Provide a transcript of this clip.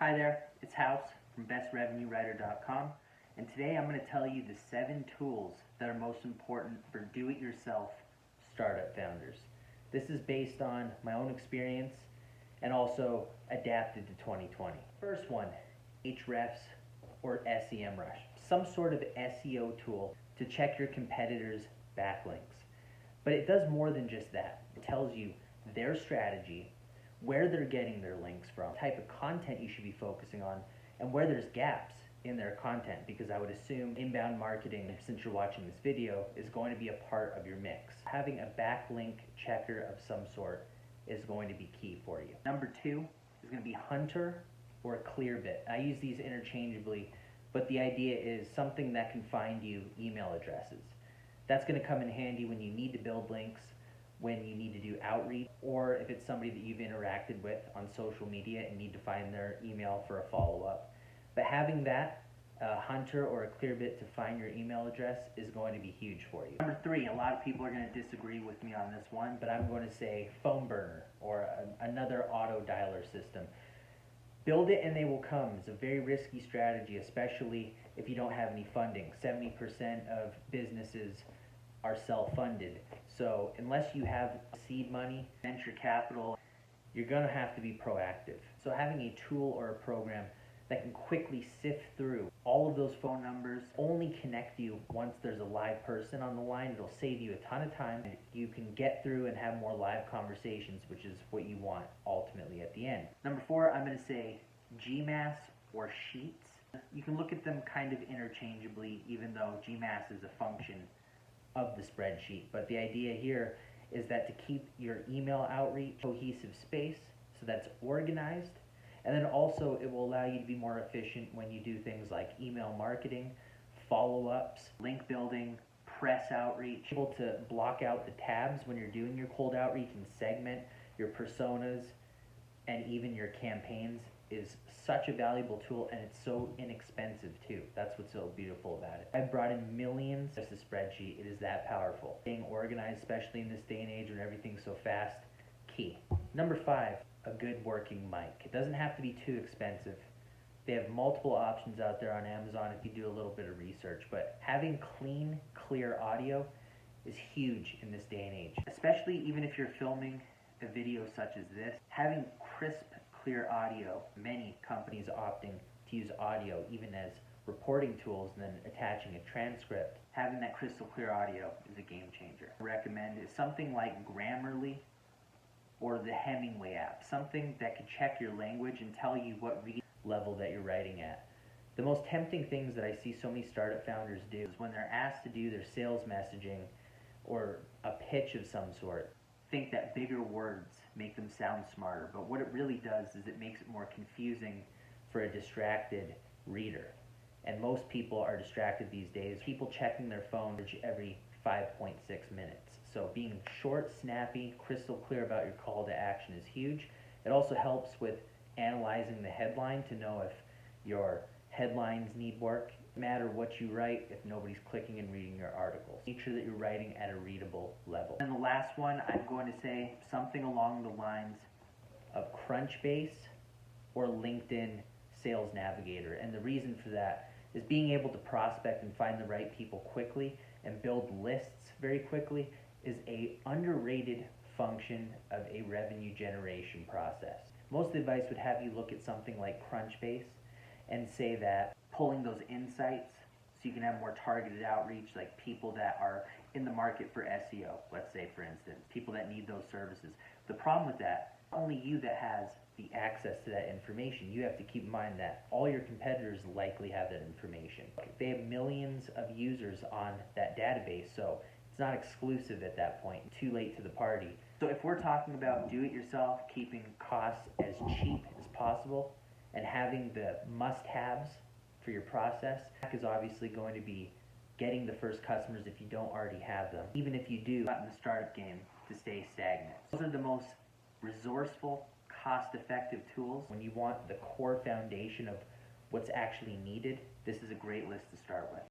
Hi there, it's House from bestrevenuewriter.com, and today I'm going to tell you the 7 tools that are most important for do-it-yourself startup founders. This is based on my own experience and also adapted to 2020. First one, hrefs or SEMrush, some sort of SEO tool to check your competitors' backlinks. But it does more than just that. It tells you their strategy, where they're getting their links from, type of content you should be focusing on, and where there's gaps in their content, because I would assume inbound marketing, since you're watching this video, is going to be a part of your mix. Having a backlink checker of some sort is going to be key for you. Number 2 is going to be Hunter or Clearbit. I use these interchangeably, but the idea is something that can find you email addresses. That's going to come in handy when you need to build links, when you need to do outreach, or if it's somebody that you've interacted with on social media and need to find their email for a follow-up. But having that, Hunter or a Clearbit to find your email address is going to be huge for you. Number 3, a lot of people are going to disagree with me on this one, but I'm going to say phone burner or another auto dialer system. Build it and they will come. It's a very risky strategy, especially if you don't have any funding. 70% of businesses are self-funded. So unless you have seed money, venture capital, you're going to have to be proactive. So having a tool or a program that can quickly sift through all of those phone numbers, only connect you once there's a live person on the line. It'll save you a ton of time. You can get through and have more live conversations, which is what you want ultimately at the end. Number 4, I'm going to say GMass or Sheets. You can look at them kind of interchangeably, even though GMass is a function of the spreadsheet. But the idea here is that to keep your email outreach cohesive space, so that's organized, and then also it will allow you to be more efficient when you do things like email marketing, follow-ups, link building, press outreach. Able to block out the tabs when you're doing your cold outreach and segment your personas and even your campaigns is such a valuable tool, and it's so inexpensive too. That's what's so beautiful about it. I've brought in millions just a spreadsheet. It is that powerful. Being organized, especially in this day and age when everything's so fast, key. Number 5, a good working mic. It doesn't have to be too expensive. They have multiple options out there on Amazon if you do a little bit of research, but having clean, clear audio is huge in this day and age. Especially even if you're filming a video such as this, having crisp, clear audio. Many companies opting to use audio even as reporting tools and then attaching a transcript. Having that crystal clear audio is a game changer. I recommend is something like Grammarly or the Hemingway app, something that can check your language and tell you what read level that you're writing at. The most tempting things that I see so many startup founders do is when they're asked to do their sales messaging or a pitch of some sort, think that bigger words make them sound smarter, but what it really does is it makes it more confusing for a distracted reader. And most people are distracted these days. People checking their phone every 5.6 minutes. So being short, snappy, crystal clear about your call to action is huge. It also helps with analyzing the headline to know if your headlines need work. No matter what you write if nobody's clicking and reading your articles. Make sure that you're writing at a readable level. And the last one, I'm going to say something along the lines of Crunchbase or LinkedIn Sales Navigator. And the reason for that is being able to prospect and find the right people quickly and build lists very quickly is a underrated function of a revenue generation process. Most of the advice would have you look at something like Crunchbase and say that pulling those insights so you can have more targeted outreach, like people that are in the market for SEO, let's say for instance, people that need those services. The problem with that, only you that has the access to that information. You have to keep in mind that all your competitors likely have that information. They have millions of users on that database, so it's not exclusive at that point. Too late to the party. So if we're talking about do-it-yourself, keeping costs as cheap as possible, and having the must-haves for your process, is obviously going to be getting the first customers if you don't already have them. Even if you do, not in the startup game to stay stagnant. Those are the most resourceful, cost-effective tools. When you want the core foundation of what's actually needed, this is a great list to start with.